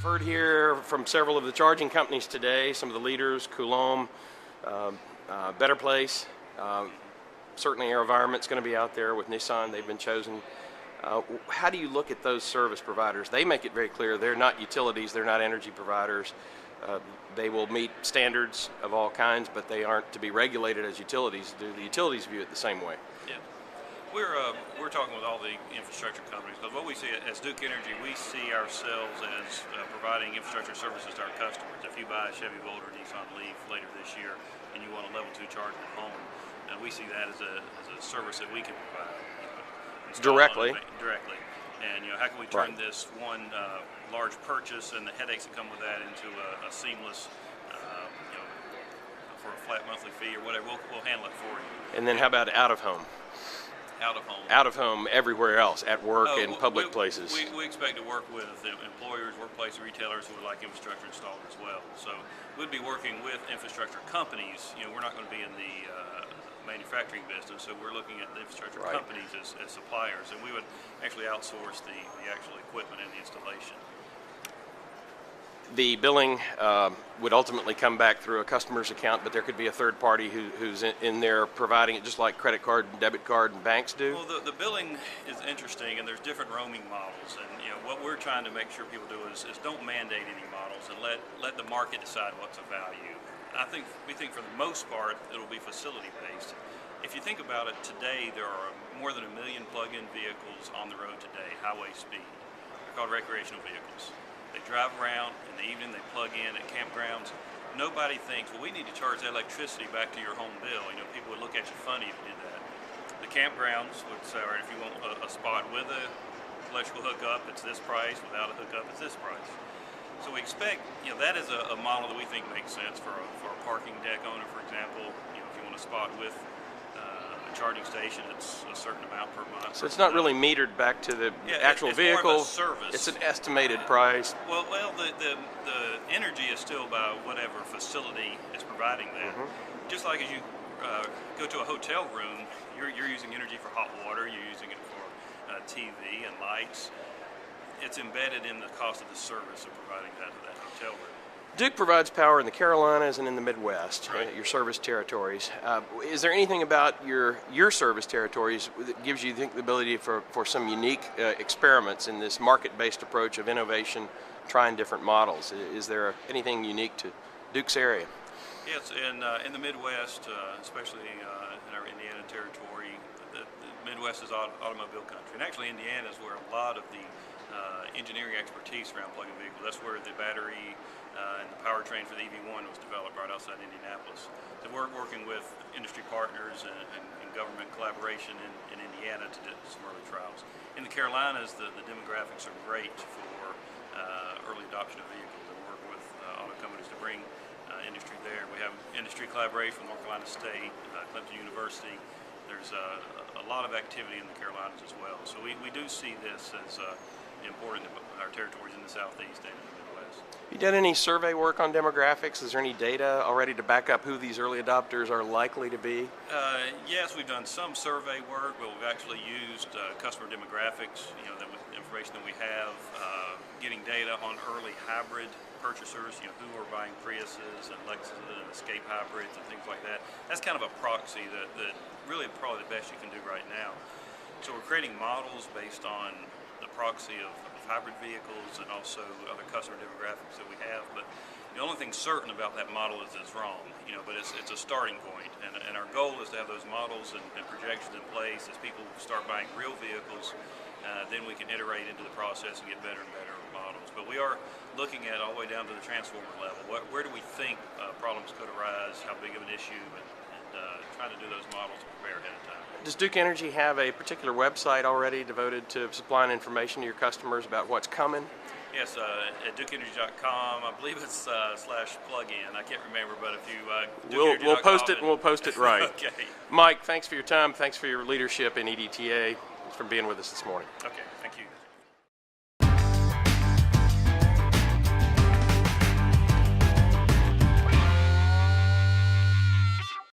heard here from several of the charging companies today, some of the leaders, Coulomb, Better Place, certainly AeroVironment's going to be out there with Nissan. They've been chosen. How do you look at those service providers? They make it very clear they're not utilities, they're not energy providers. They will meet standards of all kinds, but they aren't to be regulated as utilities. Do the utilities view it the same way? Yeah. We're talking with all the infrastructure companies, because what we see as Duke Energy, we see ourselves as providing infrastructure services to our customers. If you buy a Chevy Volt or Nissan Leaf later this year and you want a level 2 charger at home, we see that as a service that we can provide. Directly. And how can we turn this one large purchase and the headaches that come with that into a seamless, for a flat monthly fee or whatever, we'll handle it for you. And then how about out of home? Out of home. Out of home everywhere else, at work and public places. We expect to work with employers, workplace retailers who would like infrastructure installed as well. So we'd be working with infrastructure companies. We're not going to be in the manufacturing business, so we're looking at the infrastructure companies as suppliers, and we would actually outsource the actual equipment and the installation. The billing would ultimately come back through a customer's account, but there could be a third party who's in there providing it, just like credit card and debit card and banks do. Well, the billing is interesting, and there's different roaming models, and what we're trying to make sure people do is don't mandate any models and let the market decide what's of value. We think for the most part it'll be facility based. If you think about it, today there are more than 1 million plug-in vehicles on the road today, highway speed. They're called recreational vehicles. They drive around in the evening, they plug in at campgrounds. Nobody thinks, well, we need to charge that electricity back to your home bill. People would look at you funny if you did that. The campgrounds would say, all right, if you want a spot with an electrical hookup, it's this price. Without a hookup, it's this price. So we expect, that is a model that we think makes sense for a parking deck owner, for example. If you want a spot with a charging station, it's a certain amount per month. So it's not really metered back to the actual vehicle. More of a service. It's an estimated price. Well, the energy is still by whatever facility is providing that. Mm-hmm. Just like as you go to a hotel room, you're using energy for hot water, you're using it for TV and lights. It's embedded in the cost of the service of providing that to that hotel room. Duke provides power in the Carolinas and in the Midwest, right. Your service territories. Is there anything about your service territories that gives you the ability for some unique experiments in this market-based approach of innovation, trying different models? Is there anything unique to Duke's area? Yes, in the Midwest, especially in our Indiana territory, the Midwest is automobile country. And actually Indiana is where a lot of the engineering expertise around plug-in vehicles. That's where the battery and the powertrain for the EV1 was developed right outside Indianapolis. So we're working with industry partners and government collaboration in Indiana to do some early trials. In the Carolinas, the demographics are great for early adoption of vehicles, and work with auto companies to bring industry there. We have industry collaboration with North Carolina State, Clemson University. There's a lot of activity in the Carolinas as well. So we do see this as important to our territories in the Southeast and in the Midwest. Have you done any survey work on demographics? Is there any data already to back up who these early adopters are likely to be? Yes, we've done some survey work, but we've actually used customer demographics, the information that we have, getting data on early hybrid purchasers, who are buying Priuses and Lexuses and Escape hybrids and things like that. That's kind of a proxy that really probably the best you can do right now. So we're creating models based on the proxy of hybrid vehicles and also other customer demographics that we have. But the only thing certain about that model is it's wrong, but it's a starting point. And our goal is to have those models and projections in place. As people start buying real vehicles, then we can iterate into the process and get better and better models. But we are looking at all the way down to the transformer level. Where do we think problems could arise, how big of an issue, and trying to do those models to prepare ahead of time. Does Duke Energy have a particular website already devoted to supplying information to your customers about what's coming? Yes, at dukeenergy.com. I believe it's /plugin. I can't remember, but if you we'll post it and we'll post it right. Okay. Mike, thanks for your time. Thanks for your leadership in EDTA. Thanks for being with us this morning. Okay, thank you.